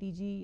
DG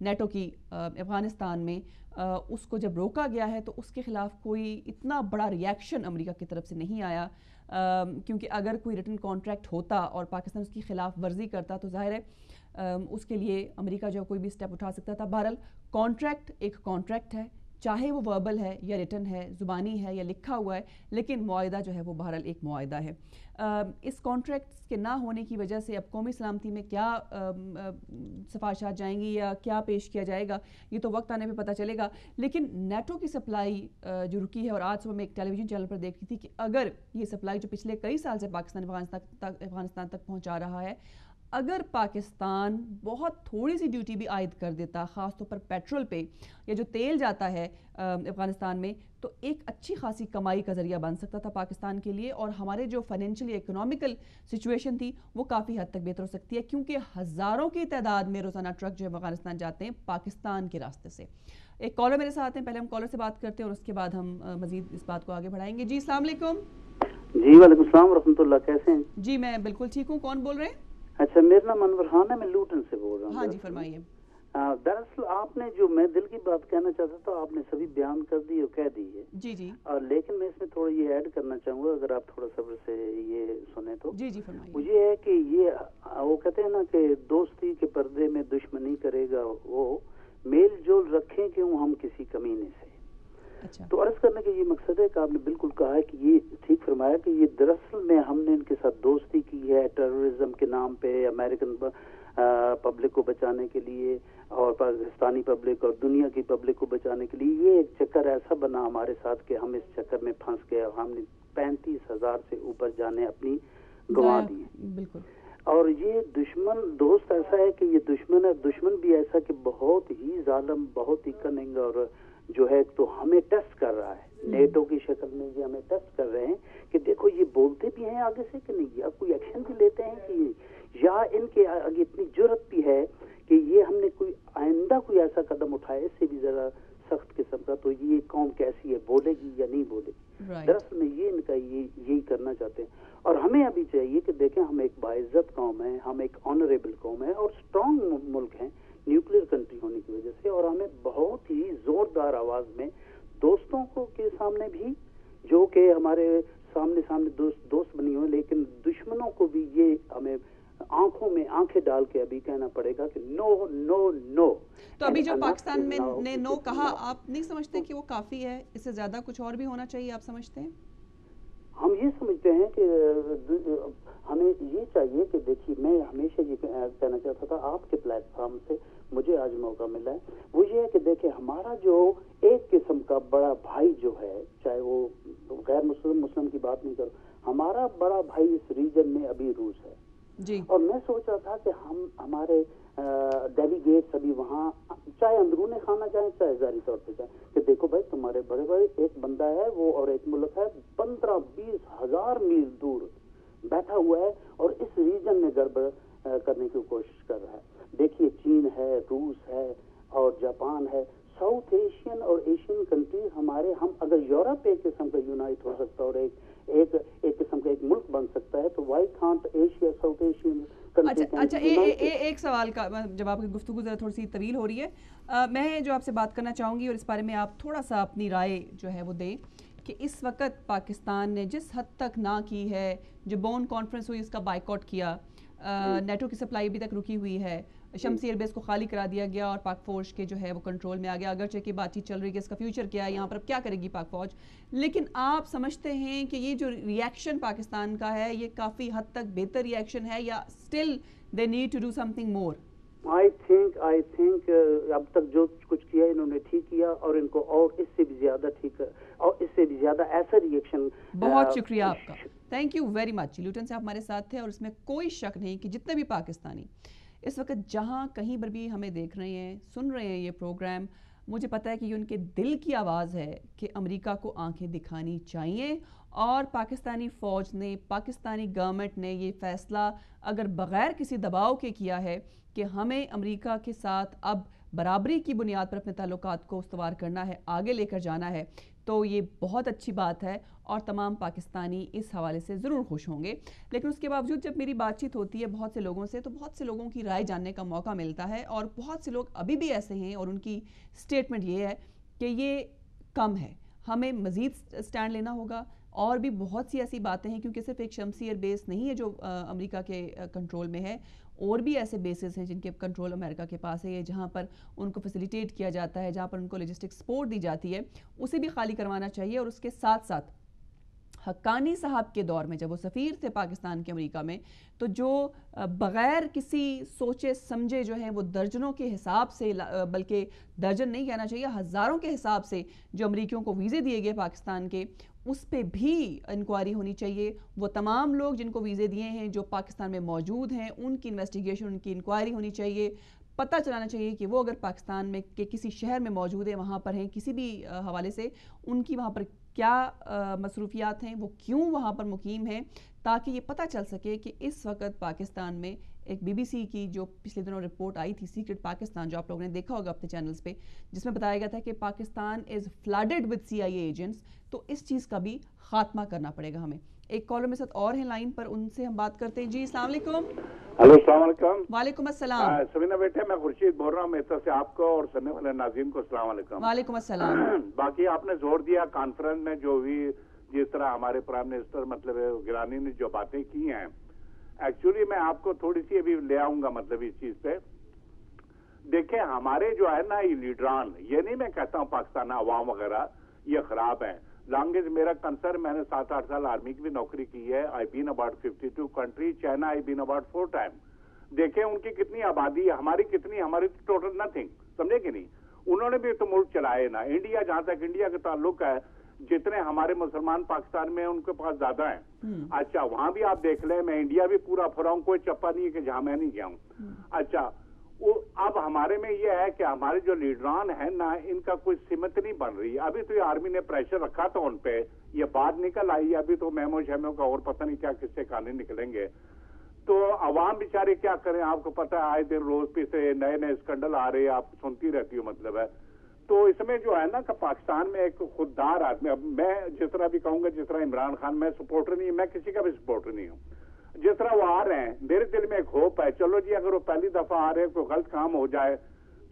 NATO کی افغانستان میں اس کو جب روکا گیا ہے تو اس کے خلاف کوئی اتنا بڑا ریاکشن امریکہ کی طرف سے نہیں آیا، کیونکہ اگر کوئی ریٹن کانٹریکٹ ہوتا اور پاکستان اس کی خلاف ورزی کرتا تو ظاہر ہے اس کے لیے امریکہ جو کوئی بھی سٹیپ اٹھا سکتا تھا۔ بہرحال کانٹریکٹ ایک کانٹریکٹ ہے، چاہے وہ وربل ہے یا ریٹن ہے، زبانی ہے یا لکھا ہوا ہے، لیکن معاہدہ جو ہے وہ بہرحال ایک معاہدہ ہے۔ اس کانٹریکٹس کے نہ ہونے کی وجہ سے اب قومی سلامتی میں کیا سفارشات جائیں گی یا کیا پیش کیا جائے گا یہ تو وقت آنے پہ پتہ چلے گا، لیکن نیٹو کی سپلائی جو رکی ہے، اور آج صبح میں ایک ٹیلی ویژن چینل پر دیکھ رہی تھی کہ اگر یہ سپلائی جو پچھلے کئی سال سے افغانستان تک پہنچا رہا ہے، اگر پاکستان بہت تھوڑی سی ڈیوٹی بھی عائد کر دیتا، خاص طور پر پیٹرول پہ یا جو تیل جاتا ہے افغانستان میں، تو ایک اچھی خاصی کمائی کا ذریعہ بن سکتا تھا پاکستان کے لیے، اور ہمارے جو فائنینشلی اکنامیکل سچویشن تھی وہ کافی حد تک بہتر ہو سکتی ہے، کیونکہ ہزاروں کی تعداد میں روزانہ ٹرک جو ہے افغانستان جاتے ہیں پاکستان کے راستے سے۔ ایک کالر میرے ساتھ ہیں، پہلے ہم کالر سے بات کرتے ہیں اور اس کے بعد ہم مزید اس بات کو آگے بڑھائیں گے۔ جی السلام علیکم۔ جی وعلیکم السلام ورحمۃ اللہ، کیسے ہیں؟ جی میں بالکل ٹھیک ہوں، کون بول رہے ہیں؟ اچھا، میرا نام انور خان ہے، میں لوٹن سے بول رہا ہوں۔ ہاں جی فرمائیے۔ دراصل آپ نے جو میں دل کی بات کہنا چاہتا تھا آپ نے سبھی بیان کر دی اور کہہ دی ہے۔ جی جی۔ لیکن میں اس میں تھوڑا یہ ایڈ کرنا چاہوں گا، اگر آپ تھوڑا صبر سے یہ سنیں تو۔ جی جی فرمائیے۔ وہ یہ ہے کہ یہ وہ کہتے ہیں نا کہ دوستی کے پردے میں دشمنی کرے گا وہ، میل جول رکھیں کیوں ہم کسی کمینے سے۔ اچھا۔ تو عرض کرنے کا یہ مقصد ہے کہ آپ نے بالکل کہا ہے کہ یہ ٹھیک فرمایا کہ یہ دراصل میں ہم نے ان کے ساتھ دوستی کی ہے ٹیررزم کے نام پہ، امریکن پبلک کو بچانے کے لیے اور پاکستانی پبلک اور دنیا کی پبلک کو بچانے کے لیے۔ یہ ایک چکر ایسا بنا ہمارے ساتھ کہ ہم اس چکر میں پھنس گئے، ہم نے 35,000 سے اوپر جانے اپنی گنوا دی۔ بالکل۔ اور یہ دشمن دوست ایسا ہے کہ یہ دشمن ہے، دشمن بھی ایسا کہ بہت ہی ظالم، بہت ہی کننگ، اور جو ہے تو ہمیں ٹیسٹ کر رہا ہے نیٹو کی شکل میں، یہ ہمیں ٹیسٹ کر رہے ہیں کہ دیکھو یہ بولتے بھی ہیں آگے سے کہ نہیں، یا کوئی ایکشن بھی لیتے ہیں کہ یا ان کے آگے اتنی جرت بھی ہے کہ یہ ہم نے کوئی آئندہ کوئی ایسا قدم اٹھائے اس سے بھی ذرا سخت قسم کا، تو یہ قوم کیسی ہے، بولے گی یا نہیں بولے گی۔ دراصل میں یہ ان کا یہی کرنا چاہتے ہیں، اور ہمیں ابھی چاہیے کہ دیکھیں ہم ایک باعزت قوم ہے، ہم ایک آنریبل قوم ہے اور اسٹرانگ ملک ہیں نیوکلیر کنٹری ہونے کی وجہ سے، اور ہمیں بہت ہی زوردار آواز میں دوستوں کو کے سامنے بھی، جو کہ ہمارے سامنے دوست بنی ہوئے، لیکن دشمنوں کو بھی یہ ہمیں آنکھوں میں آنکھیں ڈال کے ابھی کہنا پڑے گا کہ نو نو نو۔ تو ابھی جو پاکستان میں نے نو کہا، آپ نہیں سمجھتے کہ وہ کافی ہے، اس سے زیادہ کچھ اور بھی ہونا چاہیے، آپ سمجھتے ہیں؟ ہم یہ سمجھتے ہیں کہ ہمیں یہ چاہیے کہ دیکھیے، میں ہمیشہ یہ کہنا چاہتا تھا آپ کے پلیٹ فارم سے مجھے آج موقع ملا ہے، وہ یہ ہے کہ دیکھیں ہمارا جو ایک قسم کا بڑا بھائی جو ہے، چاہے وہ غیر مسلم کی بات نہیں کرو، ہمارا بڑا بھائی اس ریجن میں ابھی روس ہے جی۔ اور میں سوچ رہا تھا کہ ہمارے ڈیلیگیٹس ابھی وہاں، چاہے اندرون خانہ جائیں چاہے ظاہری طور پہ جائیں، کہ دیکھو بھائی تمہارے بڑے بڑے ایک بندہ ہے وہ، اور ایک ملک ہے 15-20 ہزار میل دور بیٹھا ہوا ہے اور اس ریجن میں گڑبڑ کرنے کی کوشش کر رہا ہے۔ دیکھیے چین ہے، روس ہے اور جاپان ہے، ساؤتھ ایشین اور ایشین کنٹریز ہمارے، ہم اگر یورپ ایک قسم کا یونائٹ ہو سکتا اور ایک قسم کا ایک ملک بن سکتا ہے، تو why can't Asia south Asian country. اچھا ایک سوال کا جواب کی گفتگو ذرا تھوڑی سی طویل ہو رہی ہے، میں جو آپ سے بات کرنا چاہوں گی اور اس بارے میں آپ تھوڑا سا اپنی رائے جو ہے وہ دیں کہ اس وقت پاکستان نے جس حد تک نہ کی ہے، جو بون کانفرنس ہوئی اس کا بائیکاٹ کیا، نیٹو کی سپلائی ابھی تک رکی ہوئی ہے، شمسی ایئر بیس کو خالی کرا دیا گیا اور پاک فوج کے جو ہے وہ کنٹرول میں آ گیا، اگرچہ کہ بات چیت چل رہی ہے کہ اس کا فیوچر کیا ہے، یہاں پر اب کیا کرے گی پاک فوج، لیکن آپ سمجھتے ہیں کہ یہ جو ریئیکشن پاکستان کا ہے یہ کافی حد تک بہتر ریئیکشن ہے یا still they need to do something more? I think اب تک جو کچھ کیا انہوں نے ٹھیک کیا، اور ان کو اور اس سے بھی زیادہ ٹھیک اور اس سے بھی زیادہ ایسا ریئیکشن۔ بہت شکریہ آپ کا، تھینک یو ویری مچ۔ لیوٹن صاحب ہمارے ساتھ تھے، اور اس میں کوئی شک نہیں کہ جتنے بھی پاکستانی اس وقت جہاں کہیں پر بھی ہمیں دیکھ رہے ہیں، سن رہے ہیں یہ پروگرام، مجھے پتہ ہے کہ یہ ان کے دل کی آواز ہے کہ امریکہ کو آنکھیں دکھانی چاہیے، اور پاکستانی فوج نے، پاکستانی گورنمنٹ نے یہ فیصلہ اگر بغیر کسی دباؤ کے کیا ہے کہ ہمیں امریکہ کے ساتھ اب برابری کی بنیاد پر اپنے تعلقات کو استوار کرنا ہے، آگے لے کر جانا ہے، تو یہ بہت اچھی بات ہے اور تمام پاکستانی اس حوالے سے ضرور خوش ہوں گے. لیکن اس کے باوجود جب میری بات چیت ہوتی ہے بہت سے لوگوں سے تو بہت سے لوگوں کی رائے جاننے کا موقع ملتا ہے, اور بہت سے لوگ ابھی بھی ایسے ہیں اور ان کی سٹیٹمنٹ یہ ہے کہ یہ کم ہے, ہمیں مزید سٹینڈ لینا ہوگا. اور بھی بہت سی ایسی باتیں ہیں, کیونکہ صرف ایک شمسی ایئر بیس نہیں ہے جو امریکہ کے کنٹرول میں ہے, اور بھی ایسے بیسز ہیں جن کے کنٹرول امریکہ کے پاس ہے, جہاں پر ان کو فیسیلیٹیٹ کیا جاتا ہے, جہاں پر ان کو لاجسٹک سپورٹ دی جاتی ہے, اسے بھی خالی کروانا چاہیے. اور اس کے ساتھ ساتھ حقانی صاحب کے دور میں جب وہ سفیر تھے پاکستان کے امریکہ میں, تو جو بغیر کسی سوچے سمجھے جو ہیں وہ درجنوں کے حساب سے, بلکہ درجن نہیں کہنا چاہیے, ہزاروں کے حساب سے جو امریکیوں کو ویزے دیے گئے پاکستان کے, اس پہ بھی انکوائری ہونی چاہیے. وہ تمام لوگ جن کو ویزے دیے ہیں جو پاکستان میں موجود ہیں, ان کی انویسٹیگیشن, ان کی انکوائری ہونی چاہیے. پتہ چلانا چاہیے کہ وہ اگر پاکستان میں کے کسی شہر میں موجود ہیں, وہاں پر ہیں کسی بھی حوالے سے, ان کی وہاں پر کیا مصروفیات ہیں, وہ کیوں وہاں پر مقیم ہیں, تاکہ یہ پتہ چل سکے کہ اس وقت پاکستان میں ایک بی بی سی کی جو پچھلے دنوں رپورٹ آئی تھی سیکرٹ پاکستان, جو آپ لوگوں نے دیکھا ہوگا اپنے چینلز پہ, جس میں بتایا گیا تھا کہ پاکستان از فلڈڈ وتھ CIA ایجنٹس. تو اس چیز کا بھی خاتمہ کرنا پڑے گا ہمیں. ایک کالر میں ساتھ اور ہیں لائن پر, ان سے ہم بات کرتے ہیں. جی السلام علیکم. ہلو السلام علیکم. وعلیکم السلام. سبینہ بیٹے, میں خورشید بول رہا ہوں میرے سے آپ کو اور سننے والے ناظرین کو السلام علیکم. وعلیکم السلام. باقی آپ نے زور دیا کانفرنس میں, جو بھی جس طرح ہمارے پرائم منسٹر مطلب گیلانی نے جو باتیں کی ہیں, ایکچولی میں آپ کو تھوڑی سی ابھی لے آؤں گا مطلب اس چیز پہ. دیکھیں ہمارے جو ہے نا یہ لیڈران, یہ نہیں میں کہتا ہوں پاکستان عوام وغیرہ یہ خراب ہیں. لانگیج میرا کنسرن, میں نے 7-8 سال آرمی کی بھی نوکری کی ہے. I been about 52 country, China I been about 4 time. دیکھیں ان کی کتنی آبادی ہے, ہماری کتنی, ہماری ٹوٹل نتھنگ, سمجھے کہ نہیں. انہوں نے بھی تو ملک چلائے نا. انڈیا, جہاں تک انڈیا کا تعلق ہے, جتنے ہمارے مسلمان پاکستان میں ان کے پاس زیادہ ہیں. اچھا وہاں بھی آپ دیکھ لیں, میں انڈیا بھی پورا پھرا ہوں, کوئی چپا نہیں ہے کہ جہاں میں نہیں گیا ہوں. اچھا اب ہمارے میں یہ ہے کہ ہمارے جو لیڈران ہیں نا, ان کا کوئی سمت نہیں بن رہی. ابھی تو یہ آرمی نے پریشر رکھا تھا ان پہ, یہ بات نکل آئی. ابھی تو میمو شیمو کا اور پتہ نہیں کیا کس سے کہانی نکلیں گے. تو عوام بیچارے کیا کریں, آپ کو پتہ ہے آئے دن روز پہ سے نئے نئے اسکینڈل آ رہے ہیں, آپ سنتی رہتی ہو مطلب ہے. تو اس میں جو ہے نا کہ پاکستان میں ایک خوددار آدمی, اب میں جس طرح بھی کہوں گا, جس طرح عمران خان, میں سپورٹر نہیں, میں کسی کا بھی سپورٹر نہیں ہوں. جس طرح وہ آ رہے ہیں, میرے دل میں ایک ہوپ ہے, چلو جی اگر وہ پہلی دفعہ آ رہے ہیں, کوئی غلط کام ہو جائے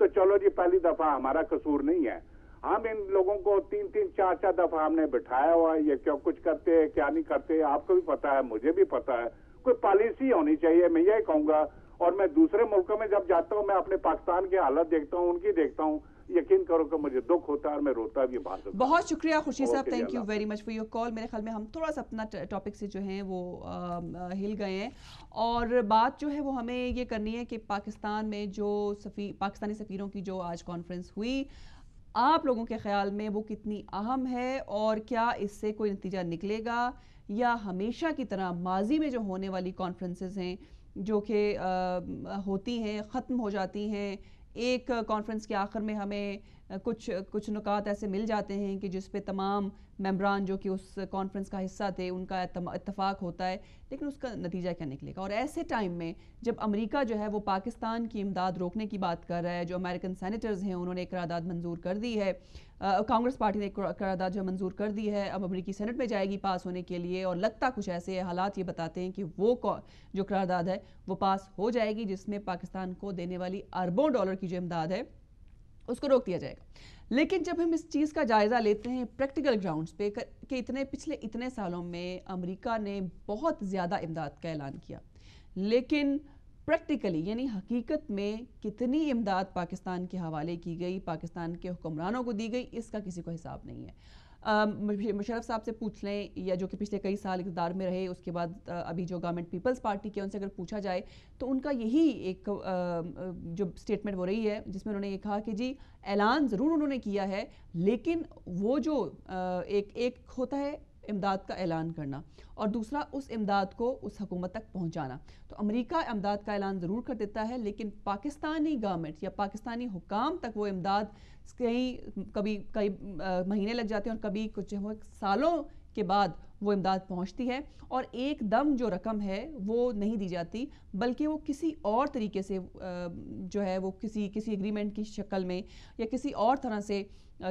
تو چلو جی پہلی دفعہ ہمارا قصور نہیں ہے. ہم ان لوگوں کو 3-4 دفعہ ہم نے بٹھایا ہوا ہے, یہ کیا کچھ کرتے ہیں کیا نہیں کرتے, آپ کو بھی پتا ہے, مجھے بھی پتا ہے. کوئی پالیسی ہونی چاہیے, میں یہی کہوں گا. اور میں دوسرے ملکوں میں جب جاتا ہوں, میں اپنے پاکستان کی حالت دیکھتا ہوں, ان کی دیکھتا ہوں, یقین کرو کہ مجھے دکھ ہوتا ہے اور میں روتا بھی بات. بہت شکریہ خورشید صاحب, thank you very much for your call. میرے خیال میں ہم تھوڑا سا اپنا ٹاپک سے جو ہیں وہ ہل گئے ہیں, اور بات جو ہے وہ ہمیں یہ کرنی ہے کہ پاکستان میں جو پاکستانی سفیروں کی جو آج کانفرنس ہوئی, آپ لوگوں کے خیال میں وہ کتنی اہم ہے, اور کیا اس سے کوئی نتیجہ نکلے گا, یا ہمیشہ کی طرح ماضی میں جو ہونے والی کانفرنسز ہیں جو کہ ہوتی ہیں ختم ہو جاتی ہیں, ایک کانفرنس کے آخر میں ہمیں کچھ نکات ایسے مل جاتے ہیں کہ جس پہ تمام ممبران جو کہ اس کانفرنس کا حصہ تھے ان کا اتفاق ہوتا ہے, لیکن اس کا نتیجہ کیا نکلے گا. اور ایسے ٹائم میں جب امریکہ جو ہے وہ پاکستان کی امداد روکنے کی بات کر رہا ہے, جو امریکن سینیٹرز ہیں انہوں نے ایک قرارداد منظور کر دی ہے, کانگریس پارٹی نے ایک قرارداد جو منظور کر دی ہے, اب امریکی سینٹ میں جائے گی پاس ہونے کے لیے, اور لگتا کچھ ایسے حالات یہ بتاتے ہیں کہ وہ جو قرارداد ہے وہ پاس ہو جائے گی, جس میں پاکستان کو دینے والی اربوں ڈالر کی جو امداد ہے اس کو روک دیا جائے گا. لیکن جب ہم اس چیز کا جائزہ لیتے ہیں پریکٹیکل گراؤنڈز پہ کہ پچھلے اتنے سالوں میں امریکہ نے بہت زیادہ امداد کا اعلان کیا, لیکن پریکٹیکلی یعنی حقیقت میں کتنی امداد پاکستان کے حوالے کی گئی, پاکستان کے حکمرانوں کو دی گئی, اس کا کسی کو حساب نہیں ہے. مشرف صاحب سے پوچھ لیں, یا جو کہ پچھلے کئی سال اقتدار میں رہے, اس کے بعد ابھی جو گورنمنٹ پیپلز پارٹی کے, ان سے اگر پوچھا جائے تو ان کا یہی ایک جو سٹیٹمنٹ ہو رہی ہے جس میں انہوں نے یہ کہا کہ جی اعلان ضرور انہوں نے کیا ہے, لیکن وہ جو ایک ہوتا ہے امداد کا اعلان کرنا, اور دوسرا اس امداد کو اس حکومت تک پہنچانا. تو امریکہ امداد کا اعلان ضرور کر دیتا ہے, لیکن پاکستانی گورنمنٹ یا پاکستانی حکام تک وہ امداد کبھی کئی مہینے لگ جاتے ہیں, اور کبھی کچھ سالوں کے بعد وہ امداد پہنچتی ہے, اور ایک دم جو رقم ہے وہ نہیں دی جاتی, بلکہ وہ کسی اور طریقے سے جو ہے وہ کسی ایگریمنٹ کی شکل میں یا کسی اور طرح سے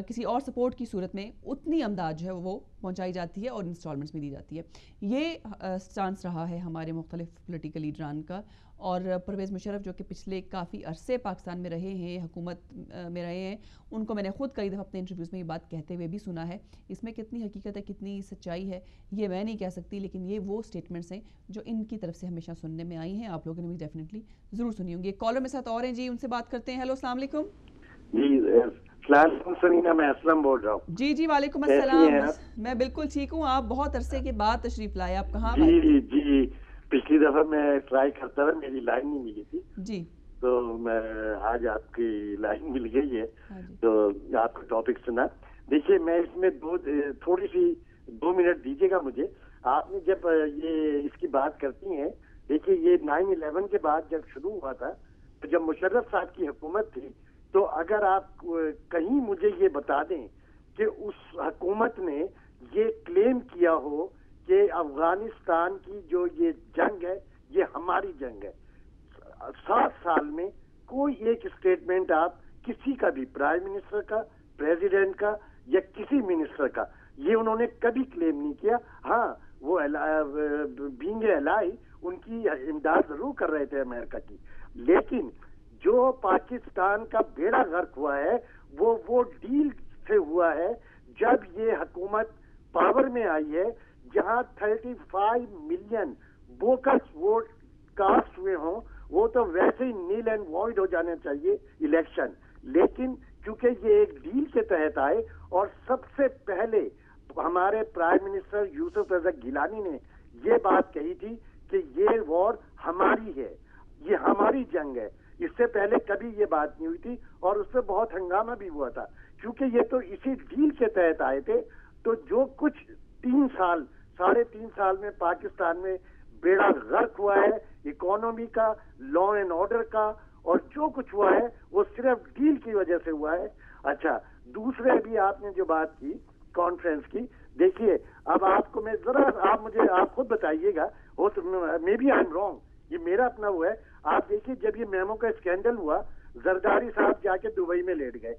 کسی اور سپورٹ کی صورت میں اتنی امداد جو ہے وہ پہنچائی جاتی ہے اور انسٹالمنٹس میں دی جاتی ہے. یہ سٹانس رہا ہے ہمارے مختلف پولیٹیکل لیڈران کا. اور پرویز مشرف جو کہ پچھلے کافی عرصے پاکستان میں رہے ہیں, حکومت میں رہے ہیں, ان کو میں نے خود کئی دفعہ اپنے انٹرویوز میں یہ بات کہتے ہوئے بھی سنا ہے. اس میں کتنی حقیقت ہے, کتنی سچائی ہے, یہ میں نہیں کہہ سکتی, لیکن یہ وہ سٹیٹمنٹس ہیں جو ان کی طرف سے ہمیشہ سننے میں آئی ہیں. آپ لوگوں نے بھی ڈیفینیٹلی ضرور سنی ہوں گی. ایک کالر میرے ساتھ اور ہیں جی, ان سے بات کرتے ہیں. ہیلو, السلام علیکم. جی السلام علیکم سمینا, میں اسلم بول رہا ہوں. جی جی وعلیکم السلام. میں بالکل ٹھیک ہوں. آپ بہت عرصے کے بعد تشریف لائے, آپ کہاں؟ جی جی پچھلی دفعہ میں ٹرائی کرتا تھا, میری لائن نہیں ملی تھی جی, تو میں آج آپ کی لائن مل گئی ہے تو آپ کا ٹاپک سنا. دیکھیے میں اس میں تھوڑی سی 2 منٹ دیجیے گا مجھے. آپ نے جب یہ اس کی بات کرتی ہیں, دیکھیے یہ 9/11 کے بعد جب شروع ہوا تھا, تو جب مشرف صاحب کی حکومت تھی, تو اگر آپ کہیں مجھے یہ بتا دیں کہ اس حکومت نے یہ کلیم کیا ہو کہ افغانستان کی جو یہ جنگ ہے یہ ہماری جنگ ہے, 7 سال میں کوئی ایک اسٹیٹمنٹ آپ کسی کا بھی, پرائم منسٹر کا, پریزیڈنٹ کا یا کسی منسٹر کا, یہ انہوں نے کبھی کلیم نہیں کیا. ہاں وہ بینگ الائی ان کی امداد ضرور کر رہے تھے امریکہ کی, لیکن جو پاکستان کا بیڑا غرق ہوا ہے وہ ڈیل سے ہوا ہے جب یہ حکومت پاور میں آئی ہے, جہاں 35 ملین بوکس ووٹ کاسٹ ہوئے ہوں, وہ تو ویسے ہی نیل اینڈ وائڈ ہو جانا چاہیے الیکشن. لیکن کیونکہ یہ ایک ڈیل کے تحت آئے, اور سب سے پہلے ہمارے پرائم منسٹر یوسف رضا گیلانی نے یہ بات کہی تھی کہ یہ وار ہماری ہے, یہ ہماری جنگ ہے. اس سے پہلے کبھی یہ بات نہیں ہوئی تھی, اور اس سے بہت ہنگامہ بھی ہوا تھا, کیونکہ یہ تو اسی ڈیل کے تحت آئے تھے. تو جو کچھ 3.5 سال میں پاکستان میں بیڑا غرق ہوا ہے اکانومی کا, لا اینڈ آرڈر کا, اور جو کچھ ہوا ہے وہ صرف ڈیل کی وجہ سے ہوا ہے. اچھا, دوسرے بھی آپ نے جو بات کی کانفرنس کی, دیکھیے اب آپ کو میں ذرا آپ خود بتائیے گا, may be I am wrong, یہ میرا اپنا وہ ہے. آپ دیکھیے جب یہ میمو کا اسکینڈل ہوا, زرداری صاحب جا کے دبئی میں لیٹ گئے.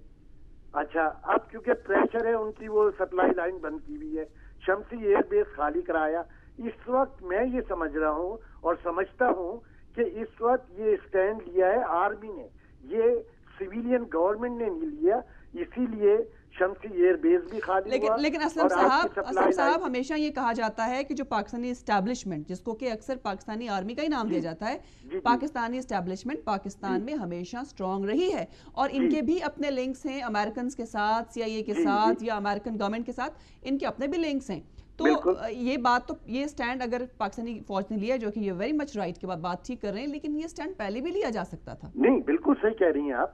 اچھا, اب کیونکہ پریشر ہے, ان کی وہ سپلائی لائن بند کی ہوئی ہے, شمسی ایئر بیس خالی کرایا. اس وقت میں یہ سمجھ رہا ہوں اور سمجھتا ہوں کہ اس وقت یہ اسٹینڈ لیا ہے آرمی نے, یہ سویلین گورنمنٹ نے نہیں لیا, اسی لیے شمسی ایئر بیس بھی خالی ہوا. لیکن اسلم صاحب ہمیشہ یہ کہا جاتا ہے کہ جو پاکستانی اسٹیبلشمنٹ, جس کو کہ اکثر پاکستانی آرمی کا ہی نام دیا جاتا ہے, پاکستانی اسٹیبلشمنٹ پاکستان میں ہمیشہ سٹرونگ رہی ہے, اور ان کے بھی اپنے لنکس ہیں امریکنز کے ساتھ, CIA کے ساتھ, یا امریکن گورنمنٹ کے ساتھ, ان کے اپنے بھی لنکس ہیں. تو یہ بات, تو یہ سٹینڈ اگر پاکستانی فوج نے لیا, جو کہ یہ ویری مچ رائٹ کے بعد بات ٹھیک کر رہے ہیں, لیکن یہ سٹینڈ پہلے بھی لیا جا سکتا تھا. نہیں, بالکل صحیح کہہ رہی ہیں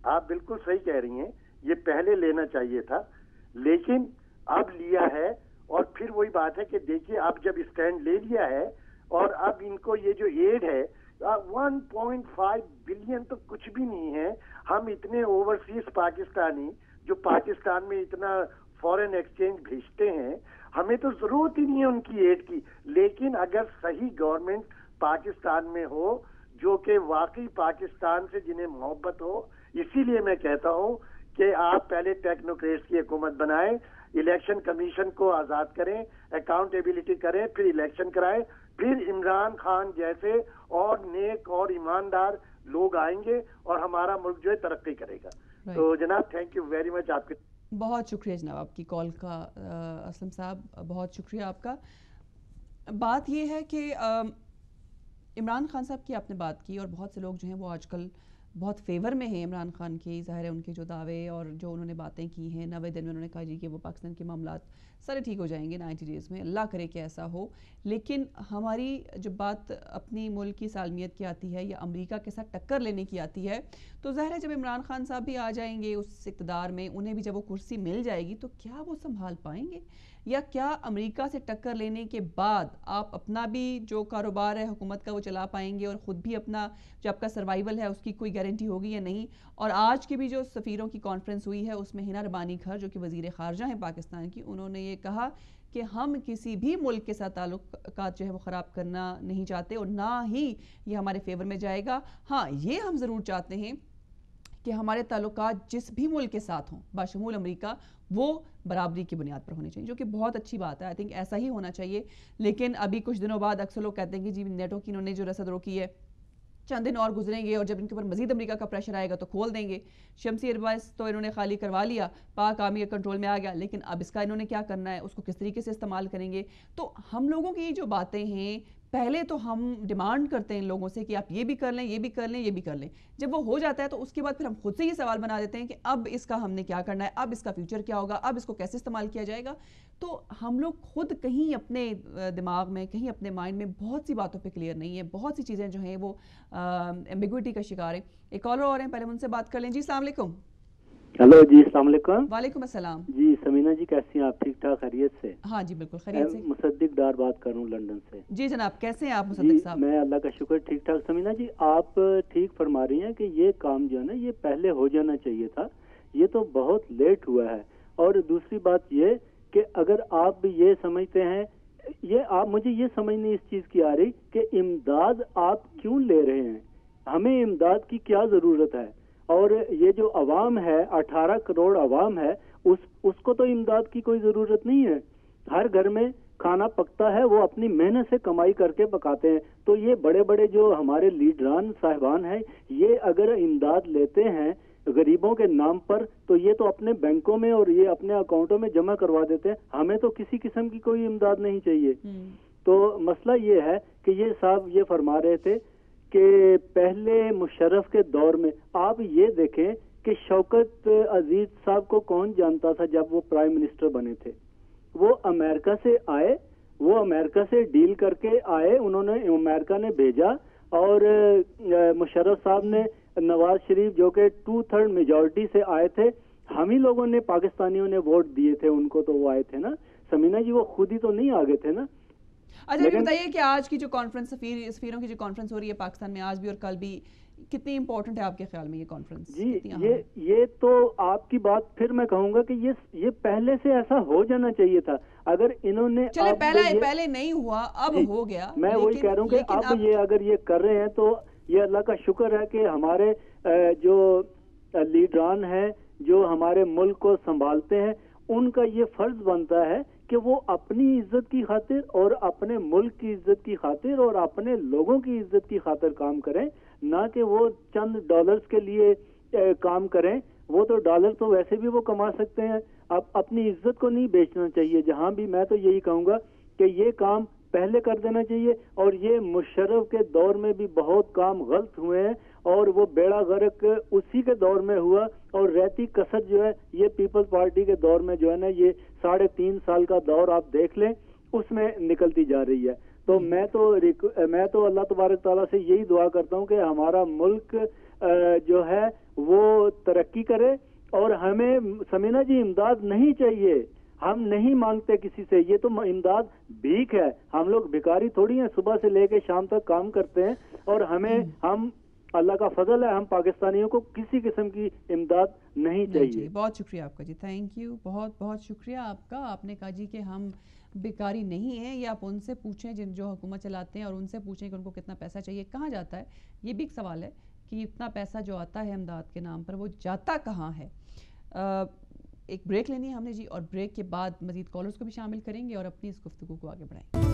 آپ بالکل صحیح کہہ رہی ہیں, یہ پہلے لینا چاہیے تھا, لیکن اب لیا ہے. اور پھر وہی بات ہے کہ دیکھیے اب جب اسٹینڈ لے لیا ہے, اور اب ان کو یہ جو ایڈ ہے 1.5 بلین تو کچھ بھی نہیں ہے. ہم اتنے اوورسیز پاکستانی جو پاکستان میں اتنا فورن ایکسچینج بھیجتے ہیں, ہمیں تو ضرورت ہی نہیں ہے ان کی ایڈ کی. لیکن اگر صحیح گورنمنٹ پاکستان میں ہو, جو کہ واقعی پاکستان سے جنہیں محبت ہو, اسی لیے میں کہتا ہوں کہ آپ پہلے ٹیکنوکریٹس کی حکومت بنائیں, الیکشن کمیشن کو آزاد کریں, اکاؤنٹیبلٹی کریں, پھر الیکشن کرائیں, پھر عمران خان جیسے اور نیک اور ایماندار لوگ آئیں گے اور ہمارا ملک جو ہے ترقی کرے گا. تو جناب تھینک یو ویری مچ. آپ کے بہت شکریہ جناب آپ کی کال کا. اسلم صاحب بہت شکریہ آپ کا. بات یہ ہے کہ عمران خان صاحب کی آپ نے بات کی, اور بہت سے لوگ جو ہیں وہ آج کل بہت فیور میں ہیں عمران خان کی. ظاہر ہے ان کے جو دعوے اور جو انہوں نے باتیں کی ہیں, 90 دن میں انہوں نے کہا جی کہ وہ پاکستان کے معاملات سارے ٹھیک ہو جائیں گے 90 ڈیز میں, اللہ کرے کہ ایسا ہو. لیکن ہماری جب بات اپنی ملک کی سالمیت کی آتی ہے یا امریکہ کے ساتھ ٹکر لینے کی آتی ہے, تو ظاہر ہے جب عمران خان صاحب بھی آ جائیں گے اس اقتدار میں, انہیں بھی جب وہ کرسی مل جائے گی, تو کیا وہ سنبھال پائیں گے, یا کیا امریکہ سے ٹکر لینے کے بعد آپ اپنا بھی جو کاروبار ہے حکومت کا وہ چلا پائیں گے, اور خود بھی اپنا جو آپ کا سروائیول ہے اس کی کوئی گارنٹی ہوگی یا نہیں. اور آج کی بھی جو سفیروں کی کانفرنس ہوئی ہے, اس میں ہنا ربانی کھر جو کہ وزیر خارجہ ہیں پاکستان کی, انہوں نے یہ کہا کہ ہم کسی بھی ملک کے ساتھ تعلقات جو ہے وہ خراب کرنا نہیں چاہتے, اور نہ ہی یہ ہمارے فیور میں جائے گا. ہاں, یہ ہم ضرور چاہتے ہیں کہ ہمارے تعلقات جس بھی ملک کے ساتھ ہوں باشمول امریکہ وہ برابری کی بنیاد پر ہونے چاہیے، جو کہ بہت اچھی بات ہے. آئی تھنک ایسا ہی ہونا چاہیے. لیکن ابھی کچھ دنوں بعد اکثر لوگ کہتے ہیں کہ جی نیٹو کی انہوں نے جو رسد روکی ہے چند دن اور گزریں گے اور جب ان کے اوپر مزید امریکہ کا پریشر آئے گا تو کھول دیں گے. شمسی ایئر بیس تو انہوں نے خالی کروا لیا، پاک آرمی کے کنٹرول میں آ گیا، لیکن اب اس کا انہوں نے کیا کرنا ہے، اس کو کس طریقے سے استعمال کریں گے. تو ہم لوگوں کی جو باتیں ہیں پہلے تو ہم ڈیمانڈ کرتے ہیں ان لوگوں سے کہ آپ یہ بھی کر لیں، یہ بھی کر لیں، یہ بھی کر لیں. جب وہ ہو جاتا ہے تو اس کے بعد پھر ہم خود سے یہ سوال بنا دیتے ہیں کہ اب اس کا ہم نے کیا کرنا ہے، اب اس کا فیوچر کیا ہوگا، اب اس کو کیسے استعمال کیا جائے گا. تو ہم لوگ خود کہیں اپنے دماغ میں، کہیں اپنے مائنڈ میں بہت سی باتوں پہ کلیئر نہیں ہے. بہت سی چیزیں جو ہیں وہ ایمبیگوٹی کا شکار ہیں. ایک کالر اور ہیں، پہلے ان سے بات کر لیں. جی السلام علیکم. ہلو جی السلام علیکم. وعلیکم السلام. جی سمینا جی کیسی ہیں آپ؟ ٹھیک ٹھاک خیریت سے؟ ہاں جی بالکل خیریت سے. مصدق ڈار بات کر رہا ہوں لندن سے. جی جناب کیسے ہیں آپ مصدق صاحب؟ میں اللہ کا شکر ٹھیک ٹھاک. سمینا جی آپ ٹھیک فرما رہی ہیں کہ یہ کام جو ہے نا یہ پہلے ہو جانا چاہیے تھا، یہ تو بہت لیٹ ہوا ہے. اور دوسری بات یہ کہ اگر آپ یہ سمجھتے ہیں، یہ آپ مجھے یہ سمجھ نہیں اس چیز کی آ رہی کہ امداد آپ کیوں لے رہے ہیں، ہمیں امداد کی کیا ضرورت ہے. اور یہ جو عوام ہے 18 کروڑ عوام ہے اس کو تو امداد کی کوئی ضرورت نہیں ہے. ہر گھر میں کھانا پکتا ہے، وہ اپنی محنت سے کمائی کر کے پکاتے ہیں. تو یہ بڑے بڑے جو ہمارے لیڈران صاحبان ہیں یہ اگر امداد لیتے ہیں غریبوں کے نام پر تو یہ تو اپنے بینکوں میں اور یہ اپنے اکاؤنٹوں میں جمع کروا دیتے ہیں. ہمیں تو کسی قسم کی کوئی امداد نہیں چاہیے. تو مسئلہ یہ ہے کہ یہ صاحب یہ فرما رہے تھے کہ پہلے مشرف کے دور میں آپ یہ دیکھیں کہ شوکت عزیز صاحب کو کون جانتا تھا جب وہ پرائم منسٹر بنے تھے. وہ امریکہ سے آئے، وہ امریکہ سے ڈیل کر کے آئے، انہوں نے امریکہ نے بھیجا اور مشرف صاحب نے نواز شریف جو کہ 2/3 میجورٹی سے آئے تھے، ہم ہی لوگوں نے پاکستانیوں نے ووٹ دیے تھے ان کو، تو وہ آئے تھے نا. سمینا جی وہ خود ہی تو نہیں آگے تھے نا. اچھا یہ بتائیے کہ آج کی جو کانفرنس سفیروں کی جو کانفرنس ہو رہی ہے پاکستان میں آج بھی اور کل بھی، کتنی امپورٹنٹ ہے آپ کے خیال میں یہ کانفرنس؟ جی یہ تو آپ کی بات پھر میں کہوں گا کہ یہ پہلے سے ایسا ہو جانا چاہیے تھا. اگر انہوں نے چلے پہلے نہیں ہوا اب ہو گیا. میں وہی کہہ رہا ہوں کہ اب یہ اگر یہ کر رہے ہیں تو یہ اللہ کا شکر ہے کہ ہمارے جو لیڈران ہیں جو ہمارے ملک کو سنبھالتے ہیں ان کا یہ فرض بنتا ہے کہ وہ اپنی عزت کی خاطر اور اپنے ملک کی عزت کی خاطر اور اپنے لوگوں کی عزت کی خاطر کام کریں، نہ کہ وہ چند ڈالرز کے لیے کام کریں. وہ تو ڈالر تو ویسے بھی وہ کما سکتے ہیں، اب اپنی عزت کو نہیں بیچنا چاہیے. جہاں بھی میں تو یہی کہوں گا کہ یہ کام پہلے کر دینا چاہیے. اور یہ مشرف کے دور میں بھی بہت کام غلط ہوئے ہیں اور وہ بیڑا غرق اسی کے دور میں ہوا. اور رہتی کسر جو ہے یہ پیپلز پارٹی کے دور میں جو ہے نا یہ 3.5 سال کا دور آپ دیکھ لیں اس میں نکلتی جا رہی ہے. تو میں تو اللہ تبارک تعالیٰ سے یہی دعا کرتا ہوں کہ ہمارا ملک جو ہے وہ ترقی کرے. اور ہمیں سمینا جی امداد نہیں چاہیے، ہم نہیں مانگتے کسی سے. یہ تو امداد بھیک ہے، ہم لوگ بھکاری تھوڑی ہیں، صبح سے لے کے شام تک کام کرتے ہیں. اور ہم اللہ کا فضل ہے ہم پاکستانیوں کو کسی قسم کی امداد نہیں چاہیے. بہت شکریہ آپ کا جی، تھینک یو، بہت بہت شکریہ آپ کا. آپ نے کہا جی کہ ہم بیکاری نہیں ہیں، یہ آپ ان سے پوچھیں جو حکومت چلاتے ہیں اور ان سے پوچھیں کہ ان کو کتنا پیسہ چاہیے، کہاں جاتا ہے. یہ بھی ایک سوال ہے کہ اتنا پیسہ جو آتا ہے امداد کے نام پر وہ جاتا کہاں ہے. ایک بریک لینی ہے ہم نے جی، اور بریک کے بعد مزید کالرز کو بھی شامل کریں گے اور اپنی اس گفتگو کو آگے بڑھائیں گے.